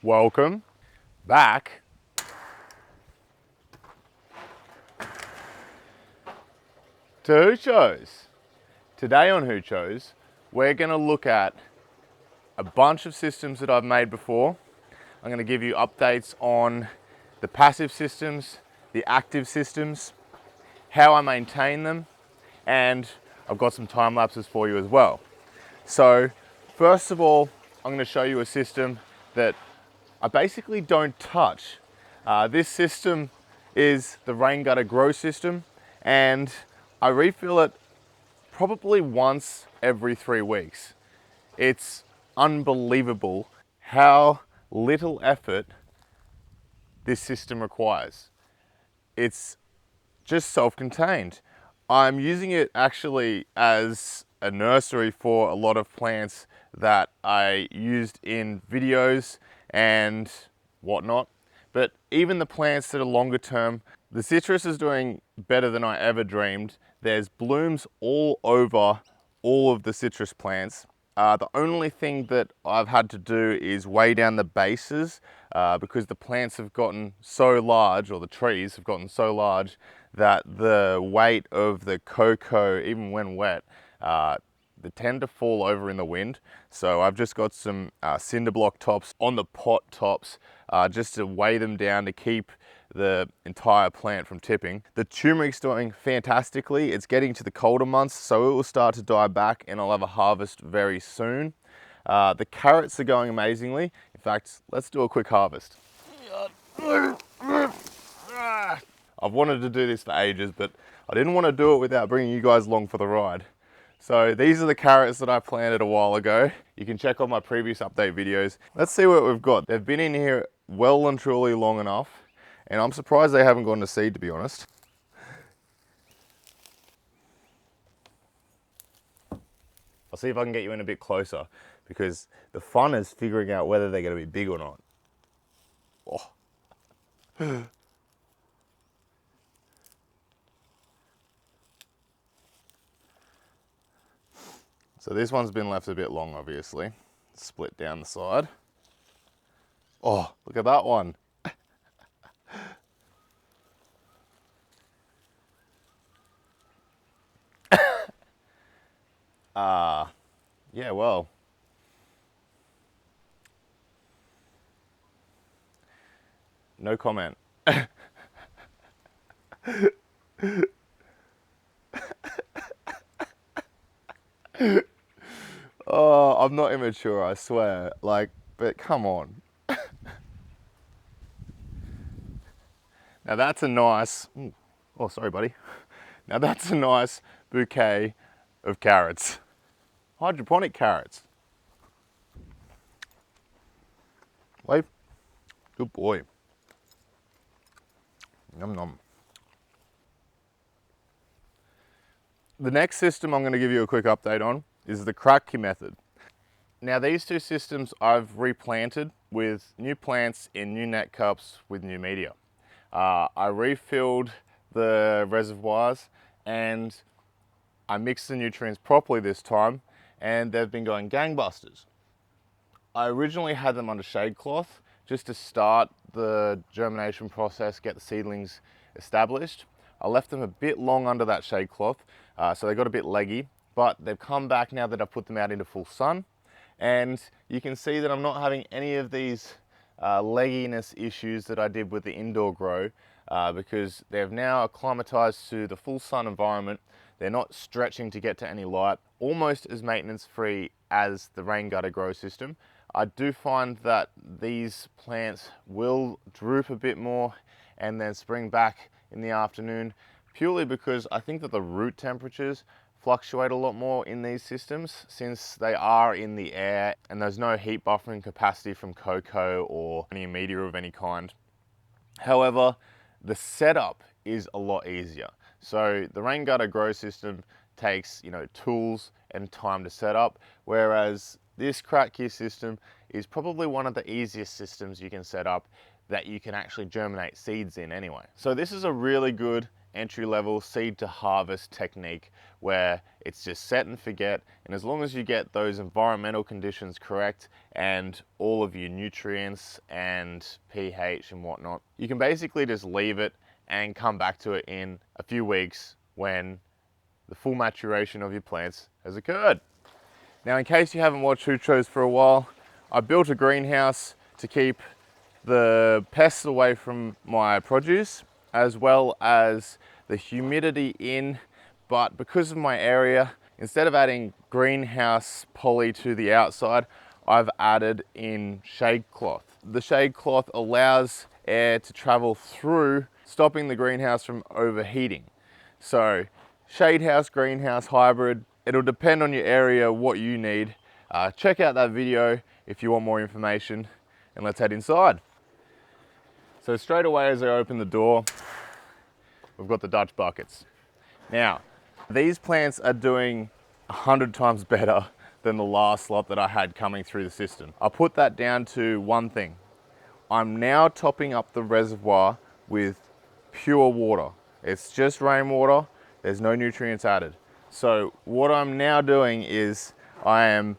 Welcome back to Who Chose. Today on Who Chose, we're going to look at a bunch of systems that I've made before. I'm going to give you updates on the passive systems, the active systems, how I maintain them, and I've got some time lapses for you as well. So first of all, I'm going to show you a system that I basically don't touch. This system is the rain gutter grow system, and I refill it probably once every 3 weeks. It's unbelievable how little effort this system requires. It's just self-contained. I'm using it actually as a nursery for a lot of plants that I used in videos and whatnot. But even the plants that are longer term, the citrus is doing better than I ever dreamed. There's blooms all over all of the citrus plants. The only thing that I've had to do is weigh down the bases because the plants have gotten so large, or the trees have gotten so large, that the weight of the cocoa, even when wet, they tend to fall over in the wind. So I've just got some cinder block tops on the pot tops just to weigh them down to keep the entire plant from tipping. The turmeric's doing fantastically. It's getting to the colder months, so it will start to die back and I'll have a harvest very soon. The carrots are going amazingly. In fact, let's do a quick harvest. I've wanted to do this for ages, but I didn't want to do it without bringing you guys along for the ride. So these are the carrots that I planted a while ago. You can check out my previous update videos. Let's see what we've got. They've been in here well and truly long enough, and I'm surprised they haven't gone to seed, to be honest. I'll see if I can get you in a bit closer, because the fun is figuring out whether they're going to be big or not. Oh. So this one's been left a bit long, obviously. Split down the side. Oh, look at that one. Yeah, well. No comment. Oh, I'm not immature, I swear. Like, but come on. Now that's a nice, oh, sorry, buddy. Now that's a nice bouquet of carrots. Hydroponic carrots. Wave. Good boy. Yum yum. The next system I'm going to give you a quick update on is the Kratky method. Now these two systems I've replanted with new plants in new net cups with new media. I refilled the reservoirs and I mixed the nutrients properly this time, and they've been going gangbusters. I originally had them under shade cloth just to start the germination process, get the seedlings established. I left them a bit long under that shade cloth, so they got a bit leggy, but they've come back now that I've put them out into full sun. And you can see that I'm not having any of these legginess issues that I did with the indoor grow because they've now acclimatized to the full sun environment. They're not stretching to get to any light, almost as maintenance free as the rain gutter grow system. I do find that these plants will droop a bit more and then spring back in the afternoon, purely because I think that the root temperatures fluctuate a lot more in these systems since they are in the air and there's no heat buffering capacity from cocoa or any media of any kind. However, the setup is a lot easier. So the rain gutter grow system takes, tools and time to set up, whereas this Kratky system is probably one of the easiest systems you can set up that you can actually germinate seeds in anyway. So this is a really good entry-level seed to harvest technique where it's just set and forget, and as long as you get those environmental conditions correct and all of your nutrients and pH and whatnot, you can basically just leave it and come back to it in a few weeks when the full maturation of your plants has occurred. Now, in case you haven't watched Huchos for a while, I built a greenhouse to keep the pests away from my produce, as well as the humidity in, but because of my area, instead of adding greenhouse poly to the outside, I've added in shade cloth. The shade cloth allows air to travel through, stopping the greenhouse from overheating. So, shade house, greenhouse, hybrid, it'll depend on your area, what you need. Check out that video if you want more information, and let's head inside. So straight away as I open the door, we've got the Dutch buckets. Now, these plants are doing 100 times better than the last lot that I had coming through the system. I put that down to one thing. I'm now topping up the reservoir with pure water. It's just rainwater, there's no nutrients added. So what I'm now doing is I am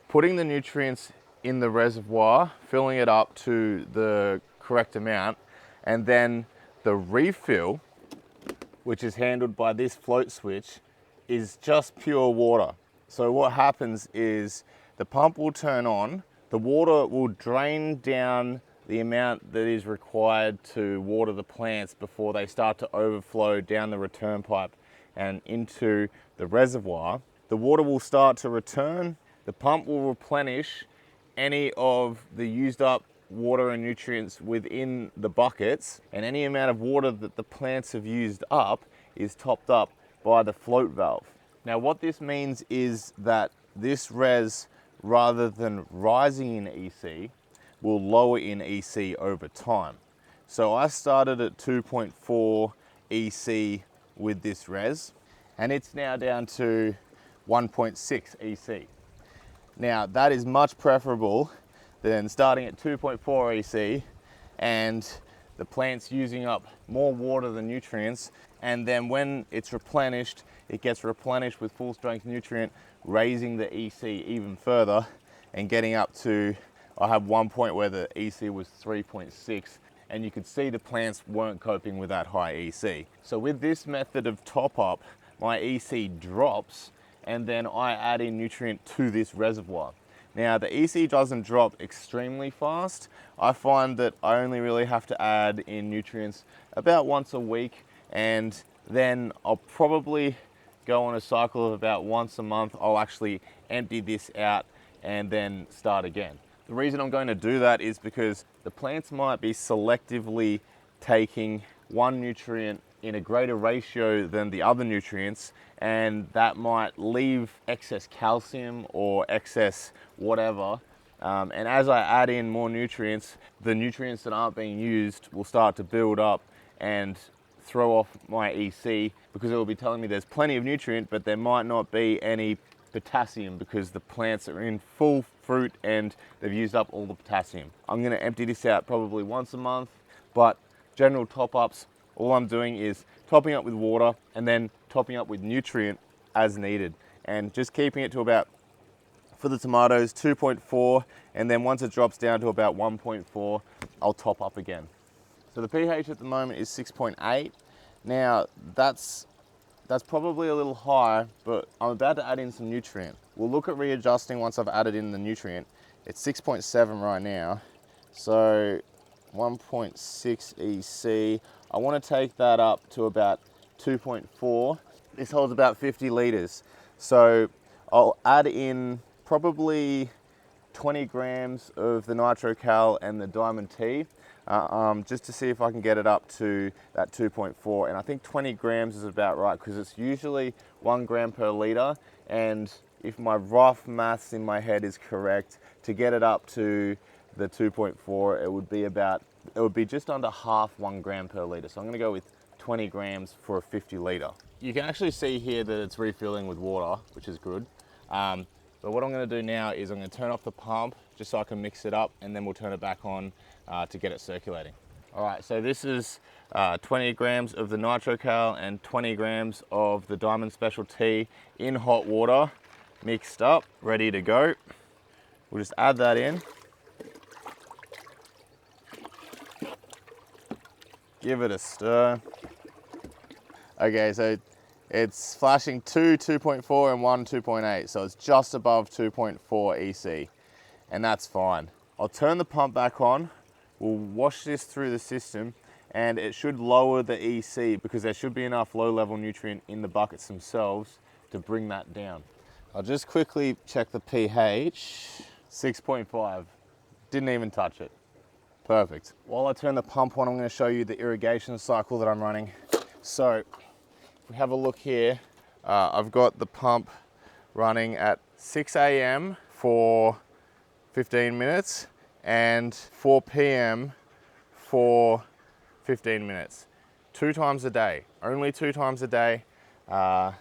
putting the nutrients in the reservoir, filling it up to the correct amount, and then the refill, which is handled by this float switch, is just pure water. So what happens is the pump will turn on, the water will drain down the amount that is required to water the plants before they start to overflow down the return pipe and into the reservoir. The water will start to return, the pump will replenish any of the used up water and nutrients within the buckets, and any amount of water that the plants have used up is topped up by the float valve. Now what this means is that this res, rather than rising in EC, will lower in EC over time. So I started at 2.4 EC with this res, and it's now down to 1.6 EC. Now that is much preferable than starting at 2.4 EC and the plant's using up more water than nutrients, and then when it's replenished, it gets replenished with full strength nutrient, raising the EC even further and getting up to, I have one point where the EC was 3.6, and you could see the plants weren't coping with that high EC. So with this method of top up, my EC drops and then I add in nutrient to this reservoir. Now the EC doesn't drop extremely fast. I find that I only really have to add in nutrients about once a week, and then I'll probably go on a cycle of about once a month. I'll actually empty this out and then start again. The reason I'm going to do that is because the plants might be selectively taking one nutrient in a greater ratio than the other nutrients, and that might leave excess calcium or excess whatever. And as I add in more nutrients, the nutrients that aren't being used will start to build up and throw off my EC, because it will be telling me there's plenty of nutrient, but there might not be any potassium because the plants are in full fruit and they've used up all the potassium. I'm going to empty this out probably once a month, but general top-ups, all I'm doing is topping up with water and then topping up with nutrient as needed, and just keeping it to about, for the tomatoes, 2.4, and then once it drops down to about 1.4, I'll top up again. So the pH at the moment is 6.8. Now that's probably a little high, but I'm about to add in some nutrient. We'll look at readjusting once I've added in the nutrient. It's 6.7 right now, so 1.6 EC. I want to take that up to about 2.4. This holds about 50 litres. So I'll add in probably 20 grams of the NitroCal and the Diamond T, just to see if I can get it up to that 2.4. And I think 20 grams is about right, because it's usually 1 gram per litre. And if my rough maths in my head is correct, to get it up to the 2.4, it would be just under half 1 gram per litre. So I'm going to go with 20 grams for a 50 litre. You can actually see here that it's refilling with water, which is good. But what I'm going to do now is I'm going to turn off the pump just so I can mix it up, and then we'll turn it back on to get it circulating. All right, so this is 20 grams of the NitroCal and 20 grams of the Diamond Special T in hot water, mixed up, ready to go. We'll just add that in. Give it a stir. Okay, so it's flashing 2 2.4 and 1 2.8, so it's just above 2.4 EC, and that's fine. I'll turn the pump back on. We'll wash this through the system, and it should lower the EC because there should be enough low-level nutrient in the buckets themselves to bring that down. I'll just quickly check the pH. 6.5. Didn't even touch it. Perfect. While I turn the pump on, I'm going to show you the irrigation cycle that I'm running. So, if we have a look here, I've got the pump running at 6 a.m. for 15 minutes and 4 p.m. for 15 minutes. 2 times a day, only 2 times a day. I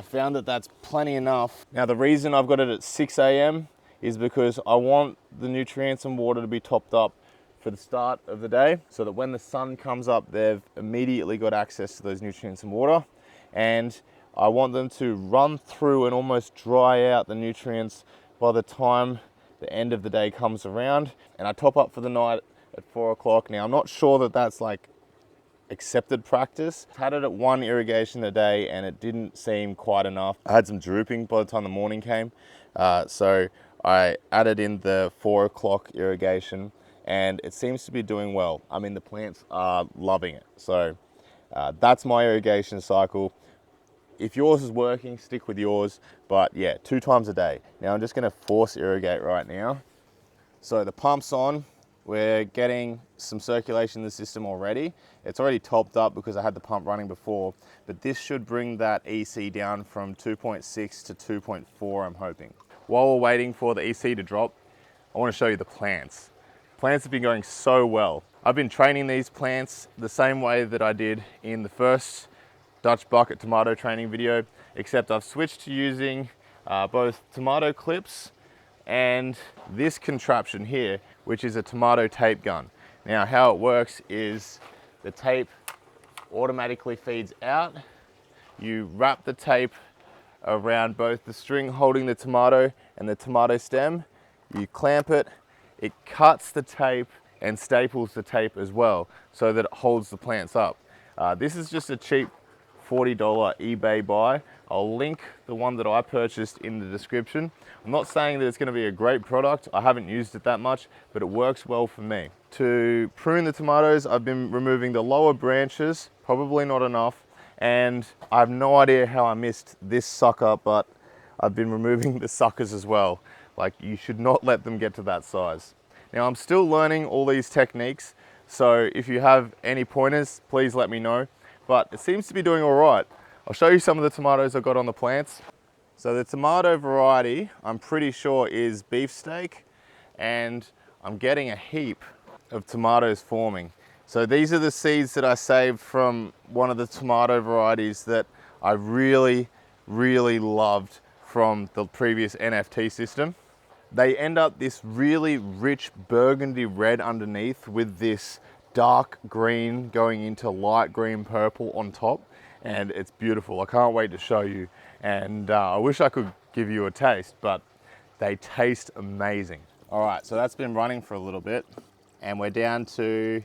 found that that's plenty enough. Now the reason I've got it at 6 a.m. is because I want the nutrients and water to be topped up for the start of the day, so that when the sun comes up, they've immediately got access to those nutrients and water. And I want them to run through and almost dry out the nutrients by the time the end of the day comes around. And I top up for the night at 4 o'clock. Now I'm not sure that that's like accepted practice. I had it at 1 irrigation a day and it didn't seem quite enough. I had some drooping by the time the morning came. So I added in the 4 o'clock irrigation, and it seems to be doing well. I mean, the plants are loving it. So that's my irrigation cycle. If yours is working, stick with yours, but yeah, 2 times a day. Now I'm just gonna force irrigate right now. So the pump's on, we're getting some circulation in the system already. It's already topped up because I had the pump running before, but this should bring that EC down from 2.6 to 2.4, I'm hoping. While we're waiting for the EC to drop, I wanna show you the plants. Plants have been going so well. I've been training these plants the same way that I did in the first Dutch bucket tomato training video, except I've switched to using both tomato clips and this contraption here, which is a tomato tape gun. Now how it works is the tape automatically feeds out. You wrap the tape around both the string holding the tomato and the tomato stem. You clamp it, it cuts the tape and staples the tape as well so that it holds the plants up. This is just a cheap $40 eBay buy. I'll link the one that I purchased in the description. I'm not saying that it's going to be a great product. I haven't used it that much, but it works well for me. To prune the tomatoes, I've been removing the lower branches, probably not enough, and I have no idea how I missed this sucker, but I've been removing the suckers as well. Like, you should not let them get to that size. Now I'm still learning all these techniques, so if you have any pointers, please let me know. But it seems to be doing all right. I'll show you some of the tomatoes I've got on the plants. So the tomato variety, I'm pretty sure, is beefsteak, and I'm getting a heap of tomatoes forming. So these are the seeds that I saved from one of the tomato varieties that I really, really loved from the previous NFT system. They end up this really rich burgundy red underneath with this dark green going into light green purple on top, and it's beautiful. I can't wait to show you, and I wish I could give you a taste, but they taste amazing. All right, so that's been running for a little bit, and we're down to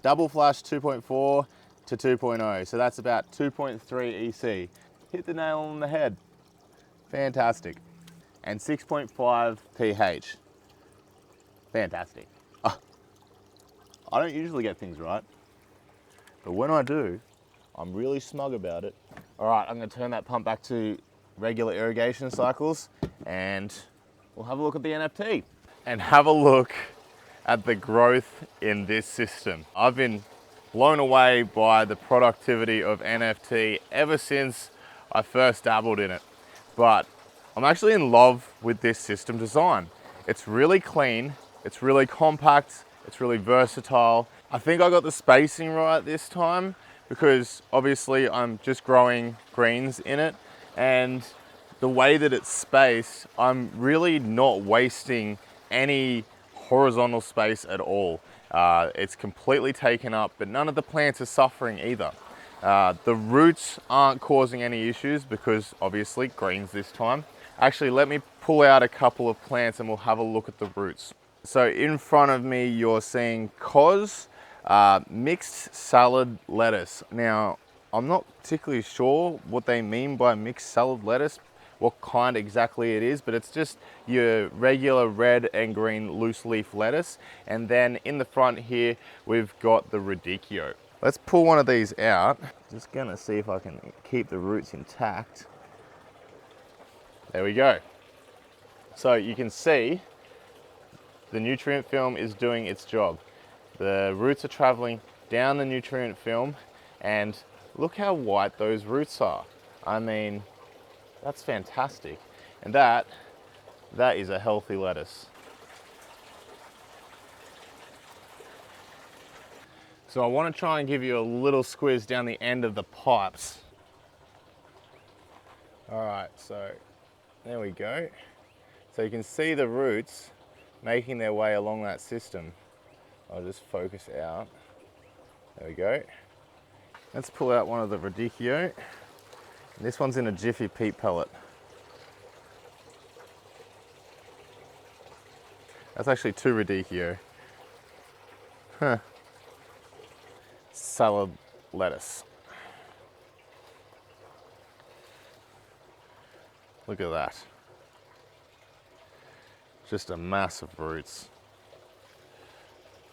double flash 2.4 to 2.0, so that's about 2.3 EC. Hit the nail on the head. Fantastic. And 6.5 pH. Fantastic. I don't usually get things right, but when I do, I'm really smug about it. All right, I'm gonna turn that pump back to regular irrigation cycles, and we'll have a look at the NFT. And have a look at the growth in this system. I've been blown away by the productivity of NFT ever since I first dabbled in it. But I'm actually in love with this system design. It's really clean, it's really compact, it's really versatile. I think I got the spacing right this time because obviously I'm just growing greens in it, and the way that it's spaced, I'm really not wasting any horizontal space at all. It's completely taken up, but none of the plants are suffering either. The roots aren't causing any issues because obviously greens this time. Actually, let me pull out a couple of plants and we'll have a look at the roots. So in front of me, you're seeing Cos mixed salad lettuce. Now, I'm not particularly sure what they mean by mixed salad lettuce, what kind exactly it is, but it's just your regular red and green loose leaf lettuce. And then in the front here, we've got the radicchio. Let's pull one of these out. Just gonna see if I can keep the roots intact. There we go. So you can see the nutrient film is doing its job. The roots are traveling down the nutrient film, and look how white those roots are. I mean, that's fantastic. And that is a healthy lettuce. So I want to try and give you a little squeeze down the end of the pipes. All right, so there we go. So you can see the roots making their way along that system. I'll just focus out. There we go. Let's pull out one of the radicchio. This one's in a Jiffy peat pellet. That's actually 2 radicchio. Huh. Salad lettuce. Look at that. Just a mass of roots.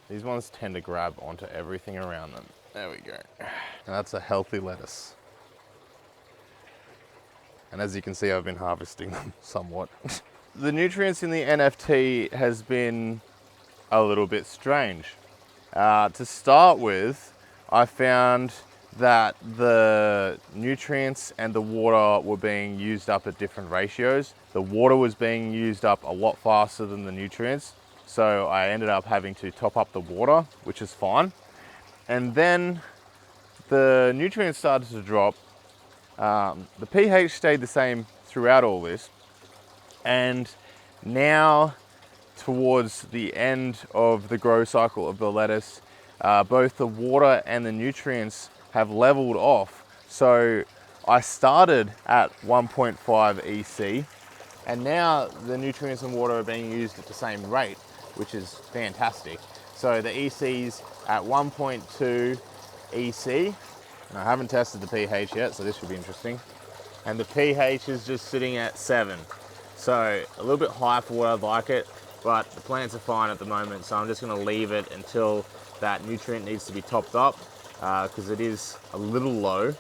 These ones tend to grab onto everything around them. There we go. And that's a healthy lettuce. And as you can see, I've been harvesting them somewhat. The nutrients in the NFT has been a little bit strange. To start with, I found that the nutrients and the water were being used up at different ratios. The water was being used up a lot faster than the nutrients, so I ended up having to top up the water, which is fine. And then the nutrients started to drop. The pH stayed the same throughout all this, and now towards the end of the grow cycle of the lettuce, both the water and the nutrients have leveled off. So I started at 1.5 EC, and now the nutrients and water are being used at the same rate, which is fantastic. So the EC's at 1.2 EC, and I haven't tested the pH yet, so this should be interesting. And the pH is just sitting at 7. So a little bit high for what I'd like it, but the plants are fine at the moment, so I'm just gonna leave it until that nutrient needs to be topped up, because it is a little low,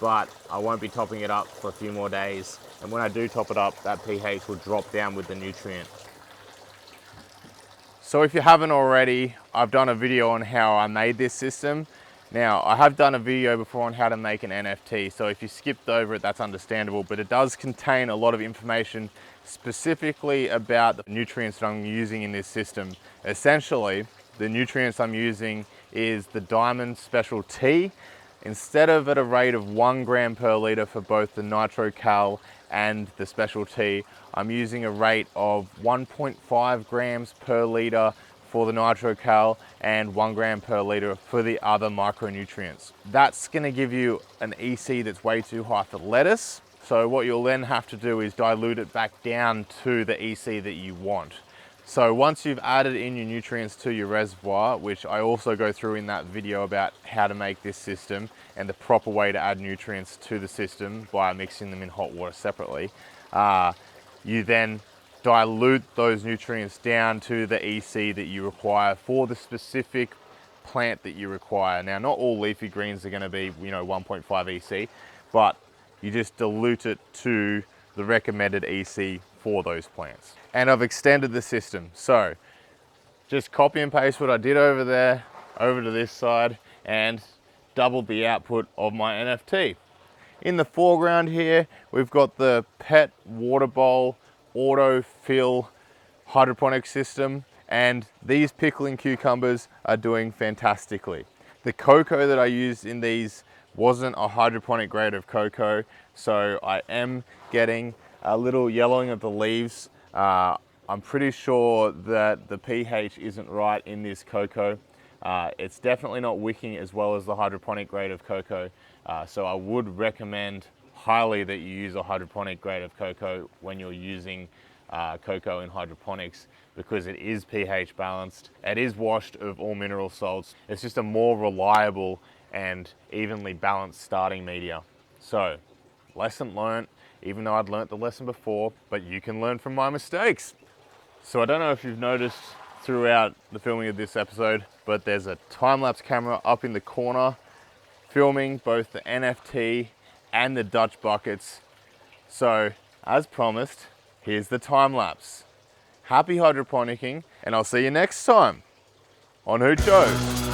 but I won't be topping it up for a few more days. And when I do top it up, that pH will drop down with the nutrient. So if you haven't already, I've done a video on how I made this system. Now, I have done a video before on how to make an NFT, so if you skipped over it, that's understandable, but it does contain a lot of information specifically about the nutrients that I'm using in this system. Essentially, the nutrients I'm using is the Diamond Special T. Instead of at a rate of 1 gram per litre for both the NitroCal and the Special T, I'm using a rate of 1.5 grams per litre for the NitroCal and 1 gram per litre for the other micronutrients. That's gonna give you an EC that's way too high for lettuce. So what you'll then have to do is dilute it back down to the EC that you want. So once you've added in your nutrients to your reservoir, which I also go through in that video about how to make this system and the proper way to add nutrients to the system by mixing them in hot water separately, you then dilute those nutrients down to the EC that you require for the specific plant that you require. Now, not all leafy greens are gonna be, 1.5 EC, but you just dilute it to the recommended EC for those plants. And I've extended the system. So just copy and paste what I did over there, over to this side, and doubled the output of my NFT. In the foreground here, we've got the PET water bowl autofill hydroponic system, and these pickling cucumbers are doing fantastically. The cocoa that I used in these wasn't a hydroponic grade of cocoa, so I am getting a little yellowing of the leaves I'm pretty sure that the pH isn't right in this cocoa. It's definitely not wicking as well as the hydroponic grade of cocoa. So I would recommend highly that you use a hydroponic grade of cocoa when you're using cocoa in hydroponics, because it is pH balanced. It is washed of all mineral salts. It's just a more reliable and evenly balanced starting media. So, lesson learned, even though I'd learnt the lesson before, but you can learn from my mistakes. So I don't know if you've noticed throughout the filming of this episode, but there's a time-lapse camera up in the corner filming both the NFT and the Dutch buckets. So, as promised, here's the time-lapse. Happy hydroponicking, and I'll see you next time on Who Chose.